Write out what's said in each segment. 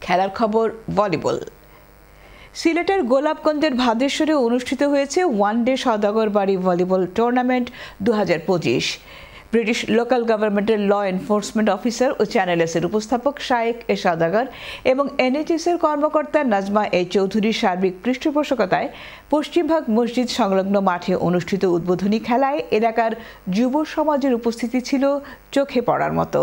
খেলার খবর ভলিবল। সিলেটের গোলাপগঞ্জের ভাদেশ্বরে অনুষ্ঠিত হয়েছে ওয়ানডে সওদাগর বাড়ি ভলিবল টুর্নামেন্ট 2025। ব্রিটিশ লোকাল গভর্নমেন্টের ল এনফোর্সমেন্ট অফিসার ও চ্যানেলসের উপস্থাপক শায়েক এ সওদাগর এবং এনএইচএসের কর্মকর্তা নাজমা এ চৌধুরীর সার্বিক পৃষ্ঠপোষকতায় পশ্চিমভাগ মসজিদ সংলগ্ন মাঠে অনুষ্ঠিত উদ্বোধনী খেলায় এলাকার যুব সমাজের উপস্থিতি ছিল চোখে পড়ার মতো।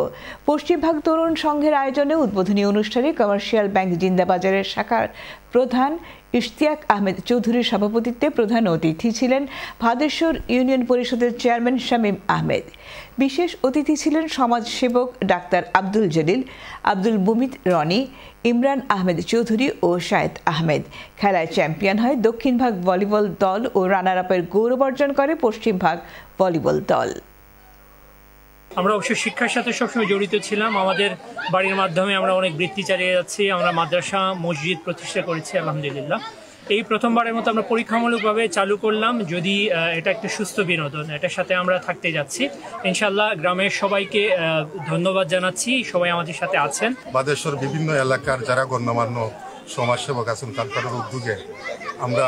পশ্চিমভাগ তরুণ সংঘের আয়োজনে উদ্বোধনী অনুষ্ঠানে কমার্শিয়াল ব্যাংক জিন্দাবাজারের শাখার প্রধান ইশতিয়াক আহমেদ চৌধুরীর সভাপতিত্বে প্রধান অতিথি ছিলেন ভাদেশ্বর ইউনিয়ন পরিষদের চেয়ারম্যান শামীম আহমেদ। বিশেষ অতিথি ছিলেন সমাজসেবক ডাক্তার আব্দুল জলিল, আব্দুল মুমিত রনি, ইমরান আহমেদ চৌধুরী ও শায়েদ আহমেদ। খেলায় চ্যাম্পিয়ন হয় দক্ষিণভাগ ভলিবল দল ও রানার আপের গৌরব অর্জন করে পশ্চিমভাগ ভলিবল দল। আমরা অবশ্যই শিক্ষার সাথে সবসময় জড়িত ছিলাম। আমাদের বাড়ির মাধ্যমে আমরা অনেক বৃত্তি চালিয়ে যাচ্ছি। আমরা মাদ্রাসা মসজিদ প্রতিষ্ঠা করেছি আলহামদুলিল্লাহ। এই প্রথমবারের মতো আমরা পরীক্ষামূলকভাবে চালু করলাম। যদি এটা একটা সুস্থ বিনোদন, এটার সাথে আমরা থাকতে যাচ্ছি ইনশাআল্লাহ। গ্রামের সবাইকে ধন্যবাদ জানাচ্ছি, সবাই আমাদের সাথে আছেন। বাদেশ্বর বিভিন্ন এলাকার যারা গণ্যমান্য সমাজসেবক আছেন তাদের উদ্যোগে আমরা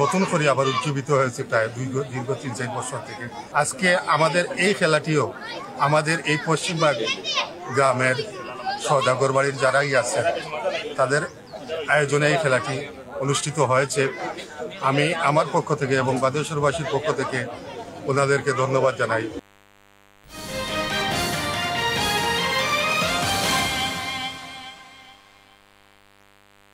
নতুন করে আবার উজ্জীবিত হয়েছে প্রায় দীর্ঘ 3-4 বছর থেকে। আজকে আমাদের এই খেলাটিও আমাদের এই পশ্চিমবঙ্গ গ্রামের সওদাগর বাড়ির যারাই আছেন তাদের আয়োজনে এই খেলাটি অনুষ্ঠিত হয়েছে। আমি আমার পক্ষ থেকে এবং বাদেশ্বরবাসীর পক্ষ থেকে ওনাদেরকে ধন্যবাদ জানাই।